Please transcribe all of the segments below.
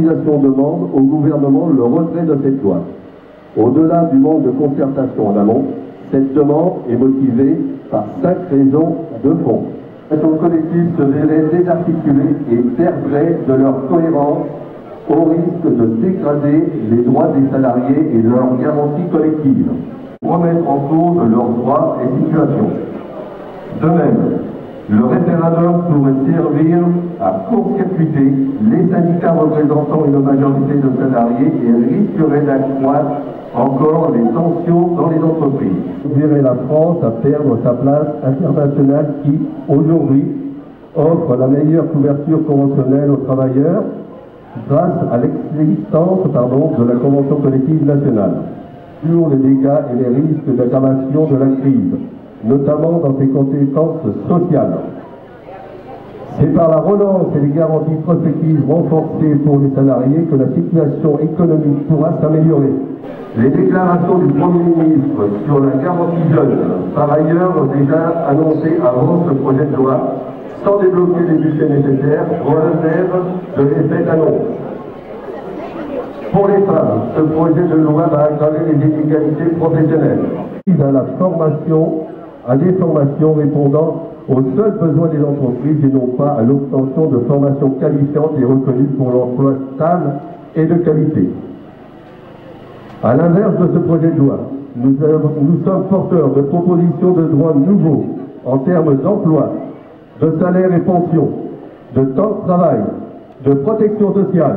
organisation demande au gouvernement le retrait de cette loi. Au-delà du manque de concertation en amont, cette demande est motivée par 5 raisons de fond. L'action collective se verrait désarticulée et perdrait de leur cohérence au risque de dégrader les droits des salariés et leurs garanties collectives, remettre en cause leurs droits et situations. De même, le référendum pourrait servir à court-circuiter les syndicats représentant une majorité de salariés et risquerait d'accroître encore les tensions dans les entreprises. Conduirait la France à perdre sa place internationale qui, aujourd'hui, offre la meilleure couverture conventionnelle aux travailleurs grâce à l'existence de la Convention collective nationale sur les dégâts et les risques d'aggravation de la crise, notamment dans ses conséquences sociales. C'est par la relance et les garanties prospectives renforcées pour les salariés que la situation économique pourra s'améliorer. Les déclarations du Premier ministre sur la garantie jeune, par ailleurs déjà annoncées avant ce projet de loi, sans débloquer les budgets nécessaires, relèvent de l'effet d'annonce. Pour les femmes, ce projet de loi va aggraver les inégalités professionnelles. Il a la formation à des formations répondant aux seuls besoins des entreprises et non pas à l'obtention de formations qualifiantes et reconnues pour l'emploi stable et de qualité. À l'inverse de ce projet de loi, nous sommes porteurs de propositions de droits nouveaux en termes d'emploi, de salaire et pension, de temps de travail, de protection sociale,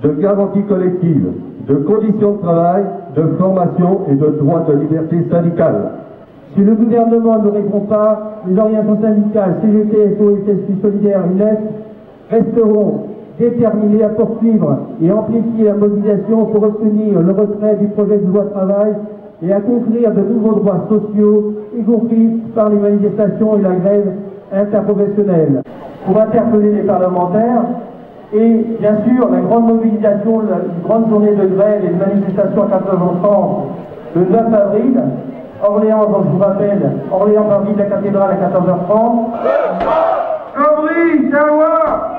de garantie collective, de conditions de travail, de formation et de droits de liberté syndicale. Si le gouvernement ne répond pas, les organisations syndicales CGT, FO et TSU Solidaire, UNEF resteront déterminés à poursuivre et amplifier la mobilisation pour obtenir le retrait du projet de loi travail et à conclure de nouveaux droits sociaux, y compris par les manifestations et la grève interprofessionnelle. Pour interpeller les parlementaires et bien sûr la grande mobilisation, la grande journée de grève et de manifestation à 14h30 le 9 avril, Orléans, donc je vous rappelle, Orléans par ville de la cathédrale à 14h30. Cambry, Savoie,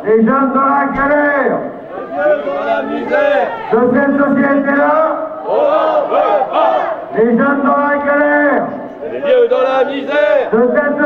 les jeunes dans la galère, les vieux dans la misère, de cette société-là, on en veut pas. Les jeunes dans la galère, Les vieux dans la misère, de cette